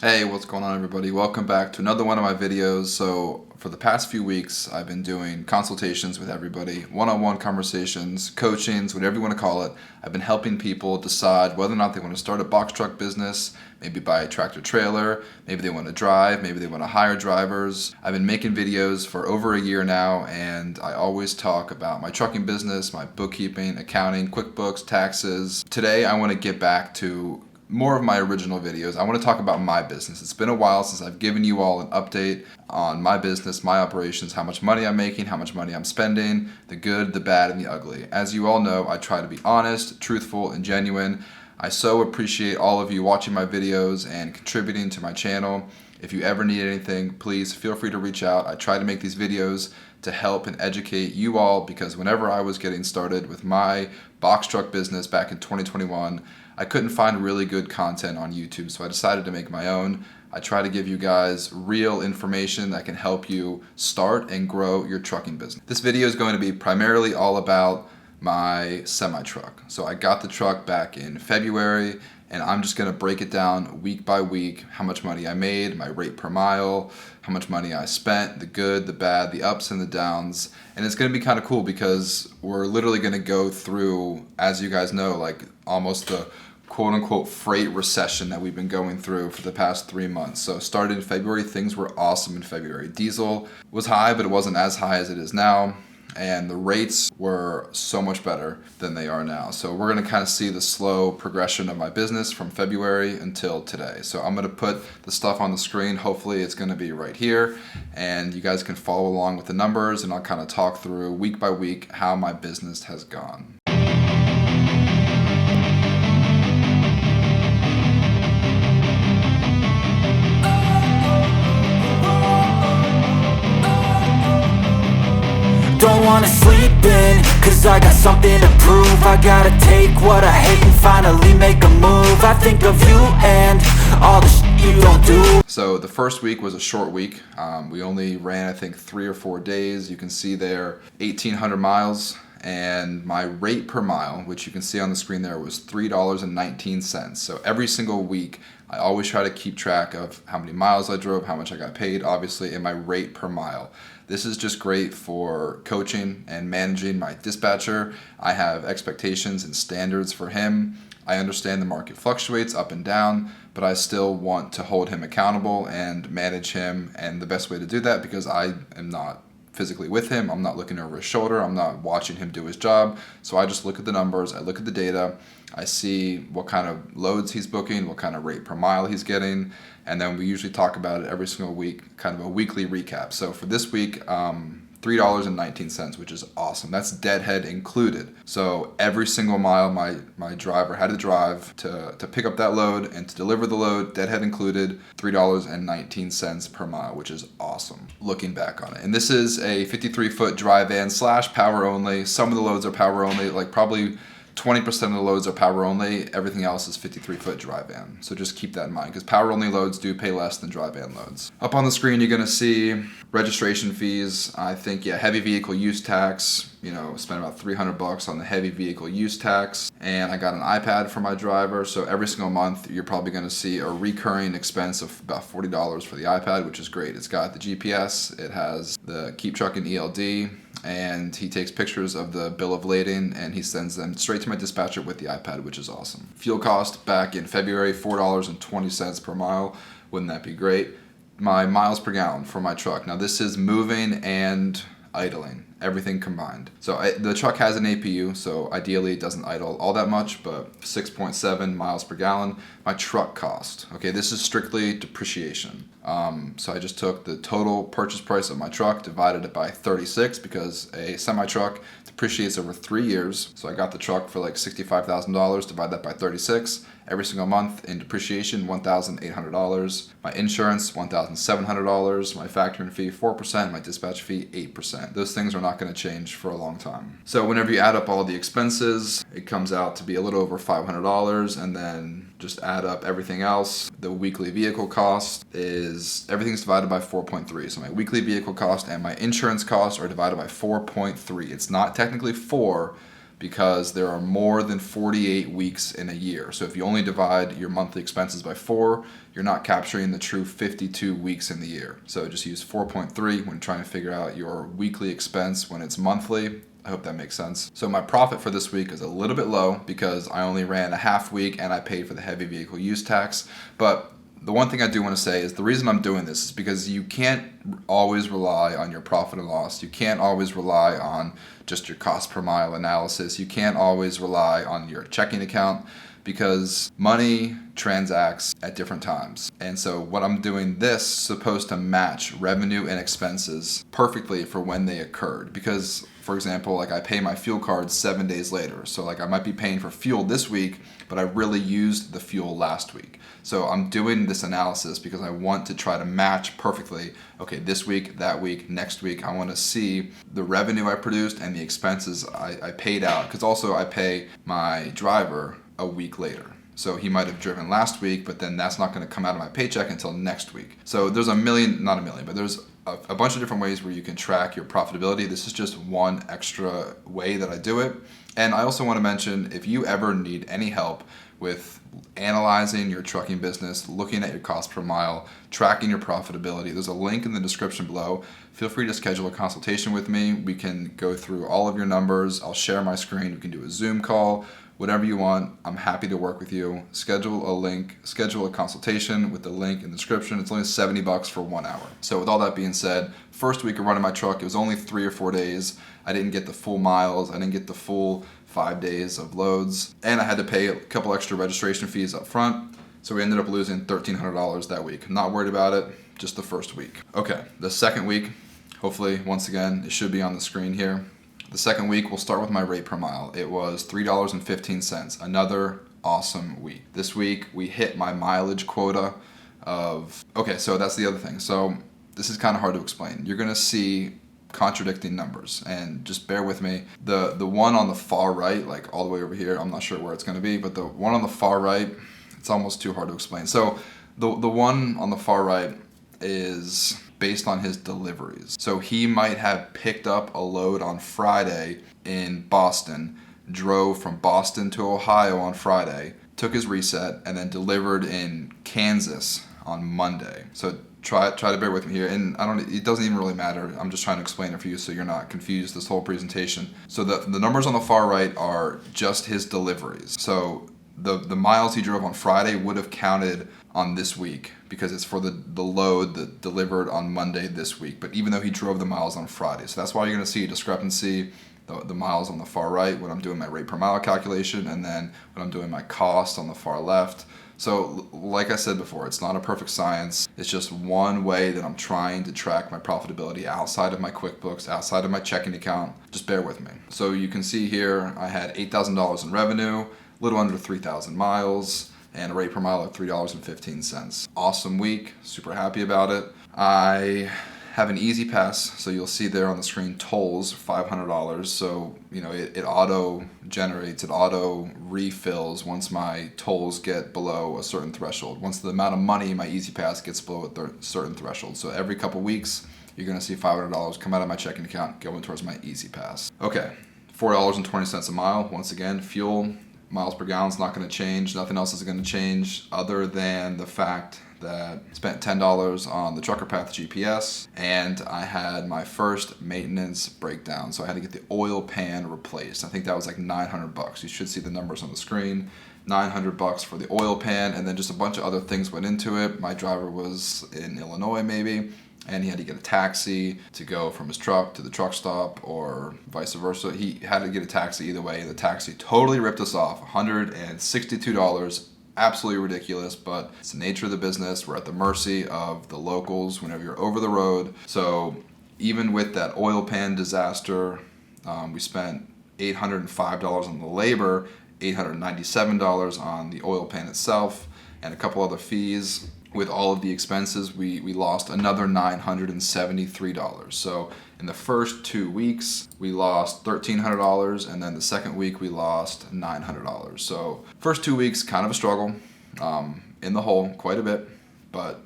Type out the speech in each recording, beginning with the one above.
Hey, what's going on everybody? Welcome back to another one of my videos. So for the past few weeks, I've been doing consultations with everybody, one-on-one conversations, coachings, whatever you want to call it. I've been helping people decide whether or not they want to start a box truck business, maybe buy a tractor trailer, maybe they want to drive, maybe they want to hire drivers. I've been making videos for over a year now, and I always talk about my trucking business, my bookkeeping, accounting, QuickBooks, taxes. Today, I want to get back to more of my original videos. I want to talk about my business. It's been a while since I've given you all an update on my business, my operations, how much money I'm making, how much money I'm spending, the good, the bad, and the ugly. As you all know, I try to be honest, truthful, and genuine. I so appreciate all of you watching my videos and contributing to my channel. If you ever need anything, please feel free to reach out. I try to make these videos to help and educate you all, because whenever I was getting started with my box truck business back in 2021, I couldn't find really good content on YouTube, so I decided to make my own. I try to give you guys real information that can help you start and grow your trucking business. This video is going to be primarily all about my semi-truck. So I got the truck back in February, and I'm just gonna break it down week by week, how much money I made, my rate per mile, how much money I spent, the good, the bad, the ups and the downs. And it's gonna be kind of cool because we're literally gonna go through, as you guys know, like almost the quote unquote freight recession that we've been going through for the past 3 months. So started in February, things were awesome in February. Diesel was high, but it wasn't as high as it is now. And the rates were so much better than they are now. So we're gonna kind of see the slow progression of my business from February until today. So I'm gonna put the stuff on the screen. Hopefully it's gonna be right here, and you guys can follow along with the numbers, and I'll kind of talk through week by week how my business has gone. Don't wanna sleep in, cause I got something to prove. I gotta take what I hate and finally make a move. I think of you and all the shit you don't do. So the first week was a short week. We only ran, I think, 3 or 4 days. You can see there 1,800 miles, and my rate per mile, which you can see on the screen there, was $3.19. So every single week, I always try to keep track of how many miles I drove, how much I got paid, obviously, and my rate per mile. This is just great for coaching and managing my dispatcher. I have expectations and standards for him. I understand the market fluctuates up and down, but I still want to hold him accountable and manage him. And the best way to do that, because I am not physically with him, I'm not looking over his shoulder, I'm not watching him do his job. So I just look at the numbers, I look at the data, I see what kind of loads he's booking, what kind of rate per mile he's getting, and then we usually talk about it every single week, kind of a weekly recap. So for this week, $3.19, which is awesome. That's deadhead included. So every single mile my driver had to drive to pick up that load and to deliver the load, deadhead included, $3.19 per mile, which is awesome looking back on it. And this is a 53-foot dry van / power only. Some of the loads are power only, like probably 20% of the loads are power only, everything else is 53-foot dry van. So just keep that in mind, because power only loads do pay less than dry van loads. Up on the screen, you're gonna see registration fees. I think, yeah, heavy vehicle use tax, spent about $300 on the heavy vehicle use tax. And I got an iPad for my driver. So every single month, you're probably gonna see a recurring expense of about $40 for the iPad, which is great. It's got the GPS, it has the Keep Trucking ELD, and he takes pictures of the bill of lading and he sends them straight to my dispatcher with the iPad, which is awesome. Fuel cost back in February, $4.20 per mile. Wouldn't that be great? My miles per gallon for my truck. Now this is moving and idling, everything combined. So the truck has an APU, so ideally it doesn't idle all that much, but 6.7 miles per gallon. My truck cost, okay, this is strictly depreciation. So I just took the total purchase price of my truck, divided it by 36, because a semi-truck depreciates over 3 years. So I got the truck for like $65,000, divide that by 36. Every single month in depreciation, $1,800. My insurance, $1,700. My factoring fee, 4%. My dispatch fee, 8%. Those things are not going to change for a long time. So whenever you add up all the expenses, it comes out to be a little over $500, and then just add up everything else. The weekly vehicle cost is, everything's divided by 4.3. So my weekly vehicle cost and my insurance costs are divided by 4.3. It's not technically 4, because there are more than 48 weeks in a year. So if you only divide your monthly expenses by 4, you're not capturing the true 52 weeks in the year. So just use 4.3 when trying to figure out your weekly expense when it's monthly. I hope that makes sense. So my profit for this week is a little bit low because I only ran a half week and I paid for the heavy vehicle use tax. But the one thing I do want to say is the reason I'm doing this is because you can't always rely on your profit and loss. You can't always rely on just your cost per mile analysis. You can't always rely on your checking account because money transacts at different times. And so what I'm doing this is supposed to match revenue and expenses perfectly for when they occurred. Because, for example, like I pay my fuel card 7 days later. So like I might be paying for fuel this week, but I really used the fuel last week. So I'm doing this analysis because I want to try to match perfectly, okay, this week, that week, next week. I want to see the revenue I produced and the expenses I paid out. Because also I pay my driver a week later. So he might have driven last week, but then that's not going to come out of my paycheck until next week. So there's not a million, but there's a bunch of different ways where you can track your profitability. This is just one extra way that I do it. And I also want to mention, if you ever need any help with analyzing your trucking business, looking at your cost per mile, tracking your profitability, there's a link in the description below. Feel free to schedule a consultation with me. We can go through all of your numbers. I'll share my screen. We can do a Zoom call, whatever you want. I'm happy to work with you. Schedule a consultation with the link in the description. It's only $70 for 1 hour. So with all that being said, first week of running my truck, it was only 3 or 4 days. I didn't get the full miles. I didn't get the full 5 days of loads. And I had to pay a couple extra registration fees up front. So we ended up losing $1,300 that week. I'm not worried about it, just the first week. Okay, the second week, hopefully, once again, it should be on the screen here. The second week, we'll start with my rate per mile. It was $3.15, another awesome week. This week, we hit my mileage quota of, okay, so that's the other thing. So this is kind of hard to explain. You're gonna see contradicting numbers, and just bear with me. The one on the far right, like all the way over here, I'm not sure where it's gonna be, but the one on the far right, it's almost too hard to explain. So the one on the far right is based on his deliveries. So he might have picked up a load on Friday in Boston, drove from Boston to Ohio on Friday, took his reset, and then delivered in Kansas on Monday. So try to bear with me here, and it doesn't even really matter. I'm just trying to explain it for you so you're not confused this whole presentation. So the numbers on the far right are just his deliveries. So the miles he drove on Friday would have counted on this week because it's for the load that delivered on Monday this week. But even though he drove the miles on Friday, so that's why you're going to see a discrepancy. The miles on the far right when I'm doing my rate per mile calculation, and then when I'm doing my cost on the far left. So like I said before, it's not a perfect science. It's just one way that I'm trying to track my profitability outside of my QuickBooks, outside of my checking account. Just bear with me. So you can see here I had $8,000 in revenue, a little under 3,000 miles, and a rate per mile of $3.15. Awesome week, super happy about it. I have an easy pass, so you'll see there on the screen tolls, $500. So it auto generates, it auto refills once my tolls get below a certain threshold. Once the amount of money my easy pass gets below a certain threshold. So every couple weeks you're gonna see $500 come out of my checking account going towards my easy pass. Okay, $4.20 a mile. Once again, fuel miles per gallon is not going to change. Nothing else is going to change other than the fact that I spent $10 on the Trucker Path GPS, and I had my first maintenance breakdown. So I had to get the oil pan replaced. I think that was like $900. You should see the numbers on the screen. $900 for the oil pan, and then just a bunch of other things went into it. My driver was in Illinois maybe, and he had to get a taxi to go from his truck to the truck stop or vice versa. He had to get a taxi either way. The taxi totally ripped us off, $162. Absolutely ridiculous, but it's the nature of the business. We're at the mercy of the locals whenever you're over the road. So even with that oil pan disaster, we spent $805 on the labor, $897 on the oil pan itself, and a couple other fees. With all of the expenses, we lost another $973. So in the first 2 weeks, we lost $1,300, and then the second week we lost $900. So first 2 weeks, kind of a struggle, in the hole quite a bit, but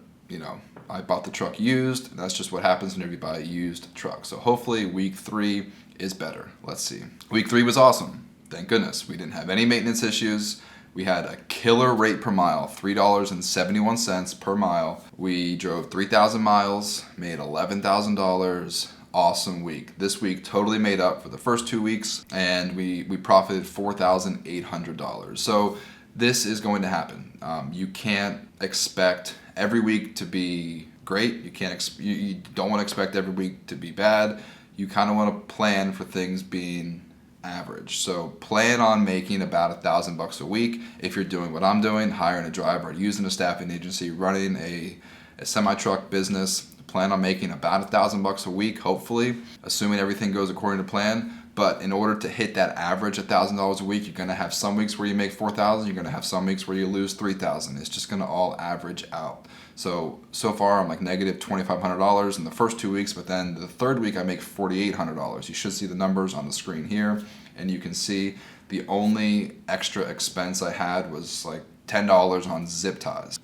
I bought the truck used, and that's just what happens whenever you buy a used truck. So hopefully week 3 is better. Let's see. Week 3 was awesome. Thank goodness. We didn't have any maintenance issues. We had a killer rate per mile, $3.71 per mile. We drove 3,000 miles, made $11,000. Awesome week. This week totally made up for the first 2 weeks, and we profited $4,800. So this is going to happen. You can't expect every week to be great. You don't want to expect every week to be bad. You kind of want to plan for things being average. So plan on making about $1,000 a week if you're doing what I'm doing, hiring a driver, using a staffing agency, running a semi-truck business. Plan on making about $1,000 a week, hopefully, assuming everything goes according to plan. But in order to hit that average $1,000 a week, you're going to have some weeks where you make $4,000. You're going to have some weeks where you lose $3,000. It's just going to all average out. So far I'm like negative $2,500 in the first 2 weeks, but then the third week I make $4,800. You should see the numbers on the screen here, and you can see the only extra expense I had was like $10 on zip ties.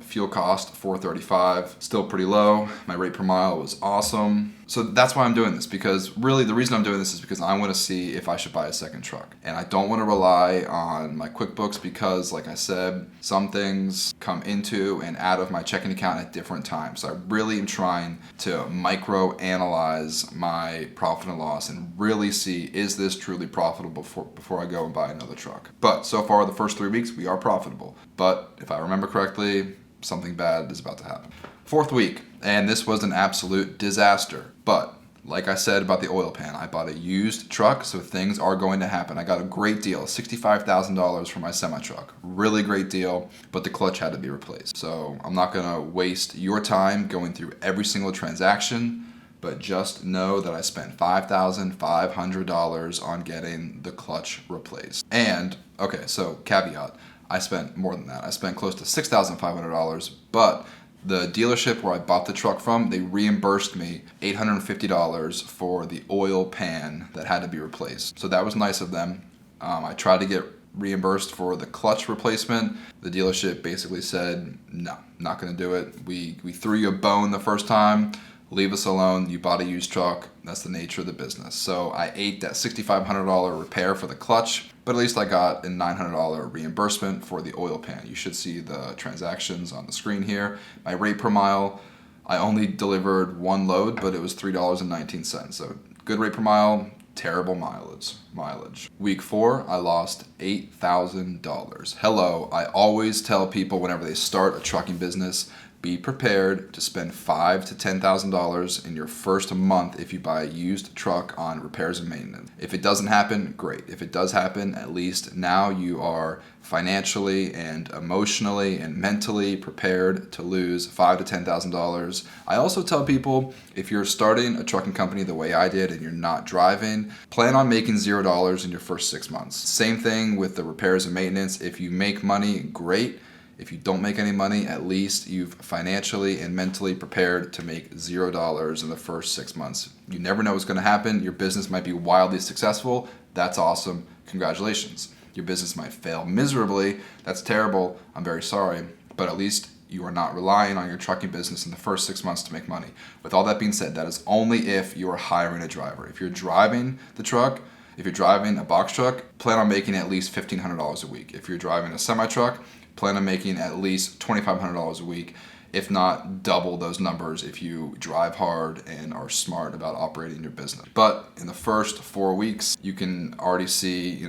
Fuel cost $4.35, still pretty low. My rate per mile was awesome. So that's why I'm doing this, because really the reason I'm doing this is because I want to see if I should buy a second truck. And I don't want to rely on my QuickBooks because, like I said, some things come into and out of my checking account at different times. So I really am trying to micro analyze my profit and loss and really see, is this truly profitable before I go and buy another truck. But so far the first 3 weeks we are profitable. But if I remember correctly, something bad is about to happen. Fourth week, and this was an absolute disaster. But like I said about the oil pan, I bought a used truck, so things are going to happen. I got a great deal, $65,000 for my semi-truck. Really great deal, but the clutch had to be replaced. So I'm not going to waste your time going through every single transaction, but just know that I spent $5,500 on getting the clutch replaced. And, okay, so caveat, I spent more than that. I spent close to $6,500, but the dealership where I bought the truck from, they reimbursed me $850 for the oil pan that had to be replaced. So that was nice of them. I tried to get reimbursed for the clutch replacement. The dealership basically said, no, not going to do it. We threw you a bone the first time. Leave us alone. You bought a used truck. That's the nature of the business. So I ate that $6,500 repair for the clutch, but at least I got a $900 reimbursement for the oil pan. You should see the transactions on the screen here. My rate per mile, I only delivered one load, but it was $3.19. So good rate per mile, terrible mileage. Week 4, I lost $8,000. Hello, I always tell people whenever they start a trucking business, be prepared to spend $5,000 to $10,000 in your first month if you buy a used truck on repairs and maintenance. If it doesn't happen, great. If it does happen, at least now you are financially and emotionally and mentally prepared to lose $5,000 to $10,000. I also tell people, if you're starting a trucking company the way I did and you're not driving, plan on making $0 in your first 6 months. Same thing with the repairs and maintenance. If you make money, great. If you don't make any money, at least you've financially and mentally prepared to make $0 in the first 6 months. You never know what's going to happen. Your business might be wildly successful. That's awesome. Congratulations. Your business might fail miserably. That's terrible. I'm very sorry. But at least you are not relying on your trucking business in the first 6 months to make money. With all that being said, that is only if you are hiring a driver. If you're driving the truck, if you're driving a box truck, plan on making at least $1,500 a week. If you're driving a semi-truck, plan on making at least $2,500 a week, if not double those numbers if you drive hard and are smart about operating your business. But in the first 4 weeks, you can already see,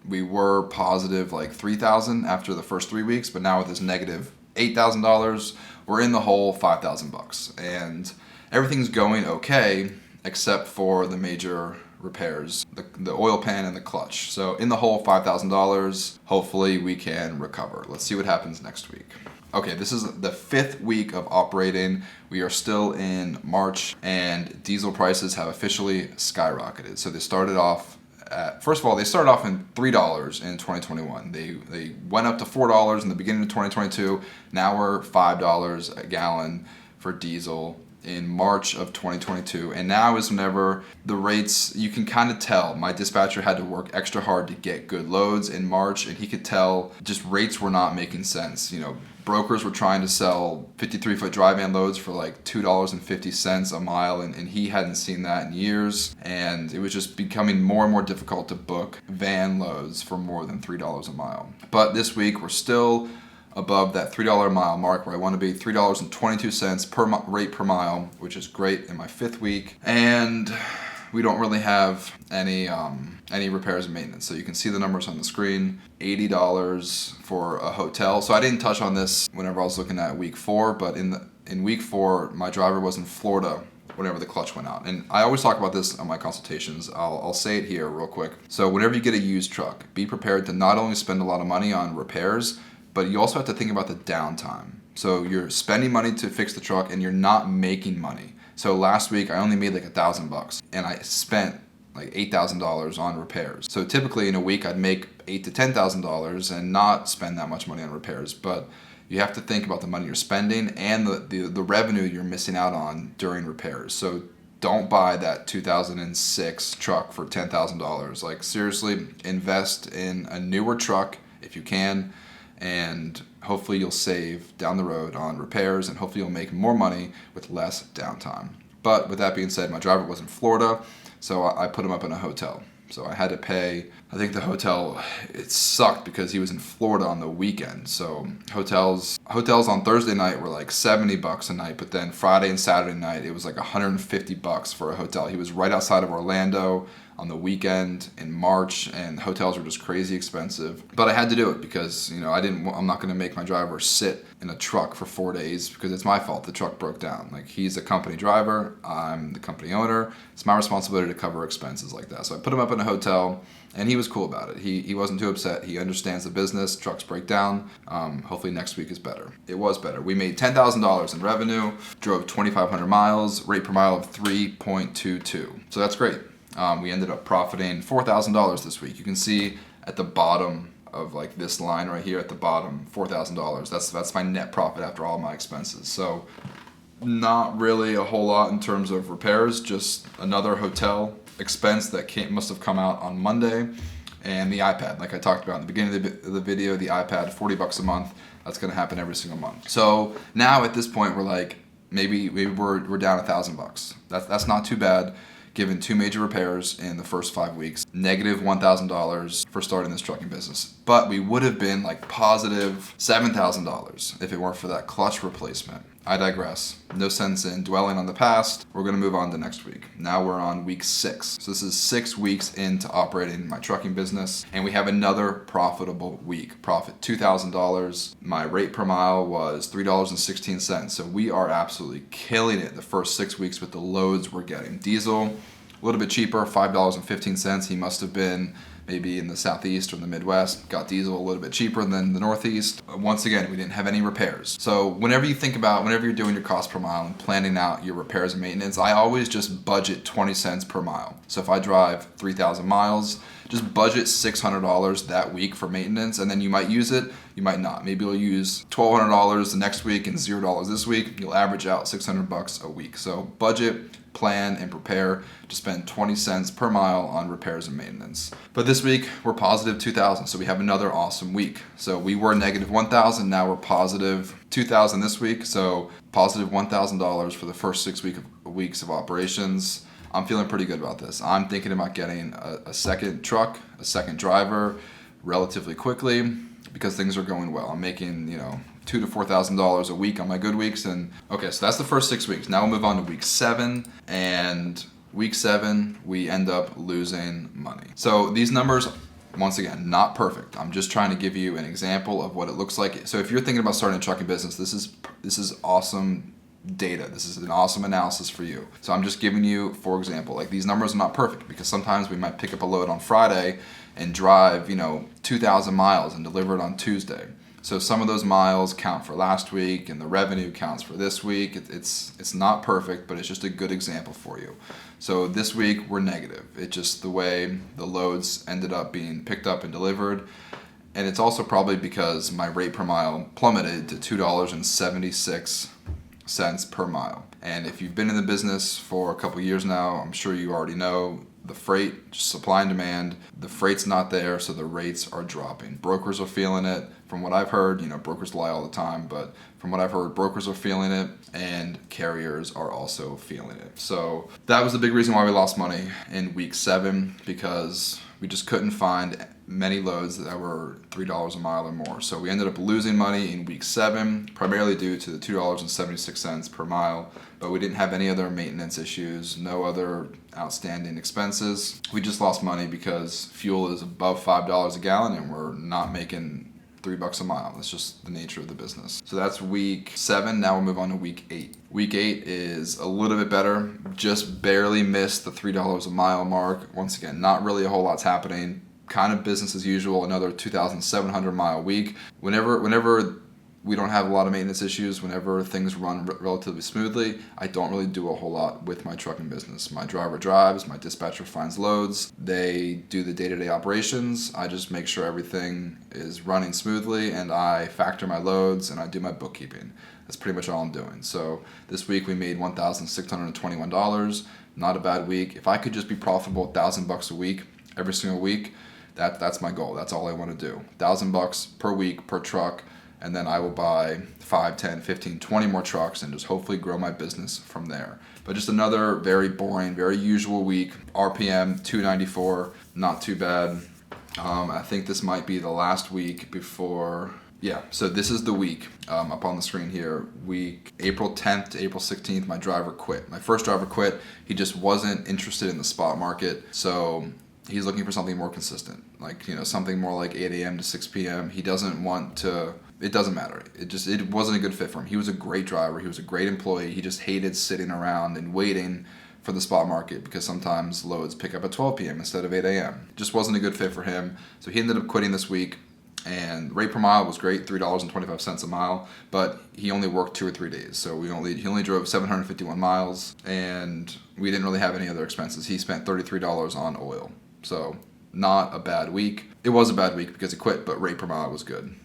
we were positive like $3,000 after the first 3 weeks, but now with this negative $8,000, we're in the hole $5,000. And everything's going okay, except for the major repairs, the oil pan and the clutch. So in the hole $5,000, hopefully we can recover. Let's see what happens next week. Okay, this is the 5th week of operating. We are still in March and diesel prices have officially skyrocketed. So they started off first of all, they started off in $3 in 2021. They went up to $4 in the beginning of 2022. Now we're $5 a gallon for diesel in March of 2022, and now is whenever the rates, you can kind of tell. My dispatcher had to work extra hard to get good loads in March, and he could tell just rates were not making sense. brokers were trying to sell 53-foot dry van loads for like $2.50 a mile, and he hadn't seen that in years, and it was just becoming more and more difficult to book van loads for more than $3 a mile. But this week we're still above that $3 a mile mark, where I want to be $3.22 per rate per mile, which is great in my 5th week. And we don't really have any repairs and maintenance. So you can see the numbers on the screen. $80 for a hotel. So I didn't touch on this whenever I was looking at week 4, but in week 4, my driver was in Florida whenever the clutch went out. And I always talk about this on my consultations. I'll say it here real quick. So whenever you get a used truck, be prepared to not only spend a lot of money on repairs, but you also have to think about the downtime. So you're spending money to fix the truck and you're not making money. So last week I only made like $1,000 and I spent like $8,000 on repairs. So typically in a week I'd make $8,000 to $10,000 and not spend that much money on repairs. But you have to think about the money you're spending and the revenue you're missing out on during repairs. So don't buy that 2006 truck for $10,000. Like seriously, invest in a newer truck if you can, and hopefully you'll save down the road on repairs, and hopefully you'll make more money with less downtime. But with that being said, my driver was in Florida, so I put him up in a hotel. So I had to pay, I think the hotel, it sucked because he was in Florida on the weekend. So hotels on Thursday night were like $70 a night, but then Friday and Saturday night, it was like $150 for a hotel. He was right outside of Orlando on the weekend in March, and hotels were just crazy expensive. But I had to do it because, I'm not going to make my driver sit in a truck for 4 days because it's my fault the truck broke down. Like, he's a company driver, I'm the company owner. It's my responsibility to cover expenses like that. So I put him up in a hotel, and he was cool about it. He wasn't too upset. He understands the business. Trucks break down. Hopefully next week is better. It was better. We made $10,000 in revenue, drove 2,500 miles, rate per mile of 3.22. So that's great. We ended up profiting $4,000 this week. You can see at the bottom of like this line right here at the bottom, $4,000. That's my net profit after all my expenses. So not really a whole lot in terms of repairs, just another hotel expense that must have come out on Monday, and the iPad. Like I talked about in the beginning of the video, the iPad, $40 a month. That's going to happen every single month. So now at this point, we're like, maybe we're down $1,000. That's not too bad, given 2 major repairs in the first 5 weeks, negative $1,000 for starting this trucking business. But we would have been like positive $7,000 if it weren't for that clutch replacement. I digress. No sense in dwelling on the past. We're going to move on to next week. Now we're on week 6. So this is 6 weeks into operating my trucking business, and we have another profitable week. Profit $2,000. My rate per mile was $3.16. So we are absolutely killing it the first 6 weeks with the loads we're getting. Diesel, a little bit cheaper, $5.15. He must have been maybe in the Southeast or the Midwest, got diesel a little bit cheaper than the Northeast. Once again, we didn't have any repairs. So whenever you're doing your cost per mile and planning out your repairs and maintenance, I always just budget 20 cents per mile. So if I drive 3,000 miles, just budget $600 that week for maintenance, and then you might use it, you might not. Maybe you'll use $1,200 the next week and $0 this week. You'll average out $600 a week. So budget, plan, and prepare to spend 20 cents per mile on repairs and maintenance. But this week we're positive 2,000, so we have another awesome week. So we were negative 1,000, now we're positive 2,000 this week, so positive $1,000 for the first 6 weeks of operations. I'm feeling pretty good about this. I'm thinking about getting a second truck, a second driver relatively quickly because things are going well. I'm making, $2,000 to $4,000 a week on my good weeks. And okay, so that's the first 6 weeks. Now we'll move on to week 7, and week 7 we end up losing money. So these numbers, once again, not perfect. I'm just trying to give you an example of what it looks like. So if you're thinking about starting a trucking business, this is awesome data. This is an awesome analysis for you. So I'm just giving you, for example, like these numbers are not perfect because sometimes we might pick up a load on Friday and drive, 2,000 miles and deliver it on Tuesday. So some of those miles count for last week and the revenue counts for this week. It's not perfect, but it's just a good example for you. So this week we're negative. It's just the way the loads ended up being picked up and delivered. And it's also probably because my rate per mile plummeted to $2.76 per mile. And if you've been in the business for a couple years now, I'm sure you already know the freight, just supply and demand. The freight's not there, so the rates are dropping. Brokers are feeling it. From what I've heard, brokers lie all the time, but from what I've heard, brokers are feeling it and carriers are also feeling it. So that was the big reason why we lost money in week 7, because we just couldn't find many loads that were $3 a mile or more. So we ended up losing money in week 7, primarily due to the $2.76 per mile, but we didn't have any other maintenance issues, no other outstanding expenses. We just lost money because fuel is above $5 a gallon and we're not making $3 a mile. That's just the nature of the business. So that's week 7. Now we'll move on to week 8. Week 8 is a little bit better. Just barely missed the $3 a mile mark. Once again, not really a whole lot's happening. Kind of business as usual. Another 2,700 mile week. Whenever we don't have a lot of maintenance issues, whenever things run relatively smoothly, I don't really do a whole lot with my trucking business. My driver drives, my dispatcher finds loads, they do the day-to-day operations. I just make sure everything is running smoothly, and I factor my loads, and I do my bookkeeping. That's pretty much all I'm doing. So this week we made $1,621. Not a bad week. If I could just be profitable $1,000 a week, every single week, that's my goal. That's all I want to do. $1,000 per week per truck. And then I will buy 5, 10, 15, 20 more trucks and just hopefully grow my business from there. But just another very boring, very usual week. RPM 294, not too bad. I think this might be the last week before. Yeah, so this is the week up on the screen here. Week April 10th to April 16th, my driver quit. My first driver quit. He just wasn't interested in the spot market. So he's looking for something more consistent, like, something more like 8 a.m. to 6 p.m. He doesn't want to. It doesn't matter. It wasn't a good fit for him. He was a great driver. He was a great employee. He just hated sitting around and waiting for the spot market because sometimes loads pick up at 12 p.m. instead of 8 a.m. Just wasn't a good fit for him. So he ended up quitting this week. And rate per mile was great, $3.25 a mile, but he only worked 2 or 3 days. So he only drove 751 miles, and we didn't really have any other expenses. He spent $33 on oil. So not a bad week. It was a bad week because he quit, but rate per mile was good.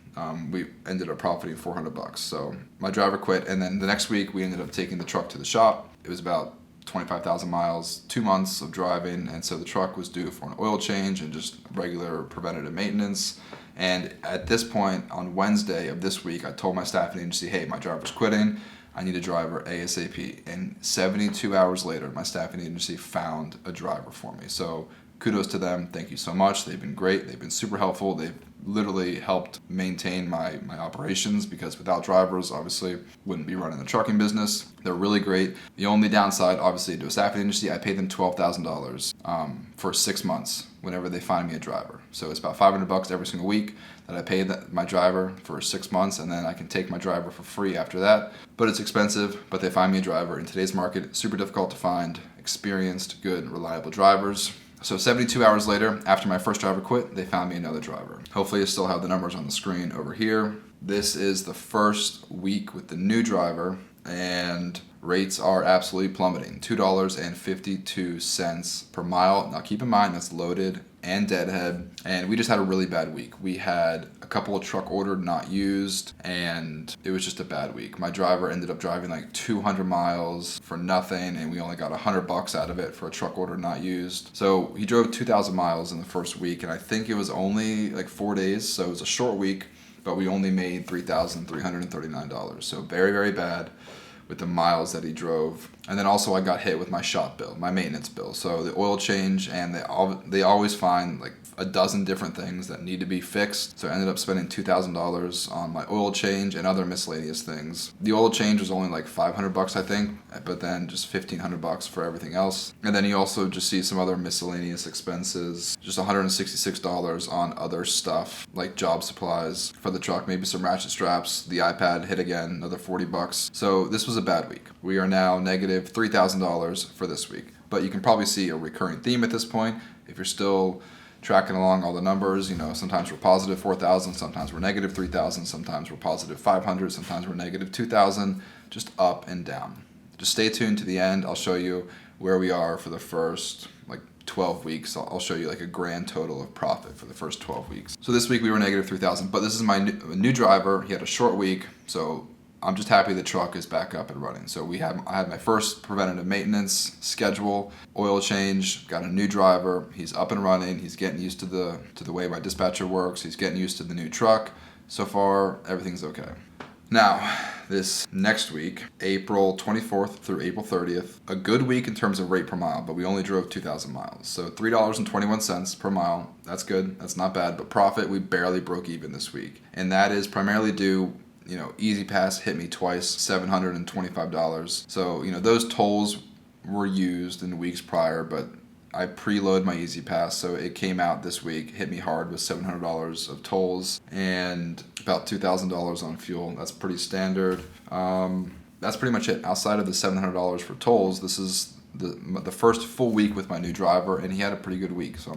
We ended up profiting $400. So my driver quit, and then the next week we ended up taking the truck to the shop. It was about 25,000 miles, 2 months of driving, and so the truck was due for an oil change and just regular preventative maintenance. And at this point, on Wednesday of this week, I told my staffing agency, hey, my driver's quitting. I need a driver ASAP. And 72 hours later, my staffing agency found a driver for me. So kudos to them. Thank you so much. They've been great. They've been super helpful. They've literally helped maintain my operations, because without drivers, obviously, wouldn't be running the trucking business. They're really great. The only downside, obviously, to a staffing agency, I pay them $12,000 for 6 months whenever they find me a driver. So it's about $500 every single week that I pay my driver for 6 months, and then I can take my driver for free after that. But it's expensive, but they find me a driver. In today's market, super difficult to find experienced, good, reliable drivers. So 72 hours later, after my first driver quit, they found me another driver. Hopefully you still have the numbers on the screen over here. This is the first week with the new driver, and rates are absolutely plummeting. $2.52 per mile. Now keep in mind, that's loaded and deadhead, and we just had a really bad week. We had a couple of truck ordered, not used, and it was just a bad week. My driver ended up driving like 200 miles for nothing, and we only got $100 out of it for a truck order not used. So he drove 2,000 miles in the first week, and I think it was only like 4 days, so it was a short week, but we only made $3,339. So very, very bad with the miles that he drove. And then also I got hit with my shop bill, my maintenance bill. So the oil change, and they always find like a dozen different things that need to be fixed. So I ended up spending $2,000 on my oil change and other miscellaneous things. The oil change was only like $500, I think, but then just $1,500 for everything else. And then you also just see some other miscellaneous expenses, just $166 on other stuff like job supplies for the truck, maybe some ratchet straps. The iPad hit again, another $40. So this was a bad week. We are now negative $3,000 for this week. But you can probably see a recurring theme at this point. If you're still tracking along all the numbers, sometimes we're positive 4,000, sometimes we're negative 3,000, sometimes we're positive 500, sometimes we're negative 2,000, just up and down. Just stay tuned to the end. I'll show you where we are for the first 12 weeks. I'll show you like a grand total of profit for the first 12 weeks. So this week we were negative 3,000, but this is my new driver. He had a short week, so I'm just happy the truck is back up and running. So I had my first preventative maintenance schedule, oil change, got a new driver. He's up and running. He's getting used to the way my dispatcher works. He's getting used to the new truck. So far, everything's okay. Now, this next week, April 24th through April 30th, a good week in terms of rate per mile, but we only drove 2,000 miles. So $3.21 per mile, that's good, that's not bad, but profit, we barely broke even this week. And that is primarily due, Easy Pass hit me twice, $725. So, those tolls were used in the weeks prior, but I preload my Easy Pass, so it came out this week, hit me hard with $700 of tolls and about $2,000 on fuel. That's pretty standard. That's pretty much it. Outside of the $700 for tolls, this is the first full week with my new driver, and he had a pretty good week. So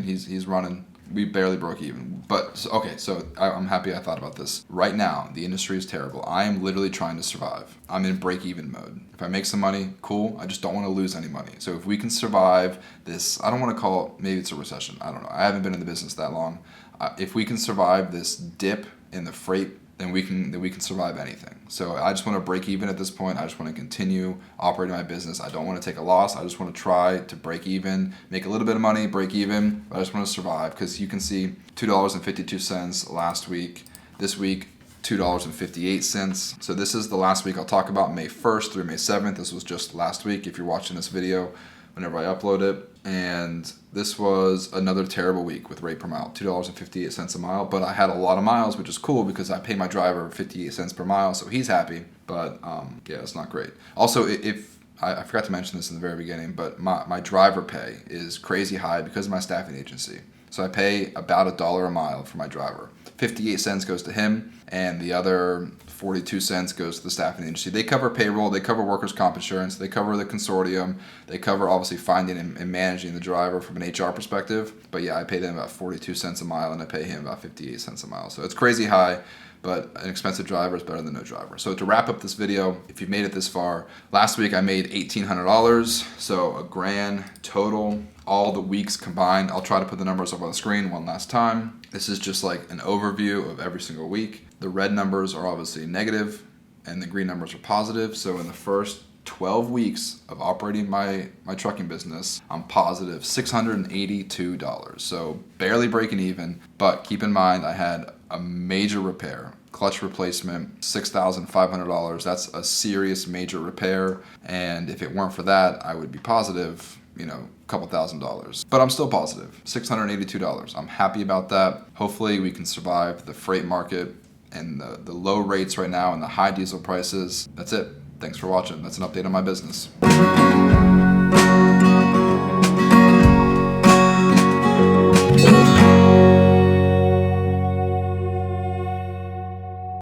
he's running. We barely broke even. But, so I'm happy I thought about this. Right now, the industry is terrible. I am literally trying to survive. I'm in break-even mode. If I make some money, cool. I just don't want to lose any money. So if we can survive this, I don't want to call it, maybe it's a recession. I don't know. I haven't been in the business that long. If we can survive this dip in the freight, then we can survive anything. So I just want to break even at this point. I just want to continue operating my business. I don't want to take a loss. I just want to try to break even, make a little bit of money, break even. But I just want to survive, because you can see $2.52 last week. This week, $2.58. So this is the last week I'll talk about, May 1st through May 7th. This was just last week if you're watching this video whenever I upload it. And this was another terrible week with rate per mile, $2.58 a mile. But I had a lot of miles, which is cool because I pay my driver 58 cents per mile, so he's happy. But it's not great. Also, if I forgot to mention this in the very beginning, but my driver pay is crazy high because of my staffing agency. So I pay about $1 a mile for my driver. 58 cents goes to him, and the other 42 cents goes to the staffing agency. They cover payroll, they cover workers' comp insurance, they cover the consortium, they cover obviously finding and managing the driver from an HR perspective. But yeah, I pay them about 42 cents a mile, and I pay him about 58 cents a mile. So it's crazy high, but an expensive driver is better than no driver. So to wrap up this video, if you've made it this far, last week I made $1,800, so $1,000 total. All the weeks combined. I'll try to put the numbers up on the screen one last time. This is just like an overview of every single week. The red numbers are obviously negative and the green numbers are positive. So in the first 12 weeks of operating my trucking business, I'm positive $682. So barely breaking even, but keep in mind I had a major repair. Clutch replacement, $6,500. That's a serious major repair. And if it weren't for that, I would be positive, a couple $1,000. But I'm still positive, $682. I'm happy about that. Hopefully we can survive the freight market and the low rates right now and the high diesel prices. That's it. Thanks for watching. That's an update on my business.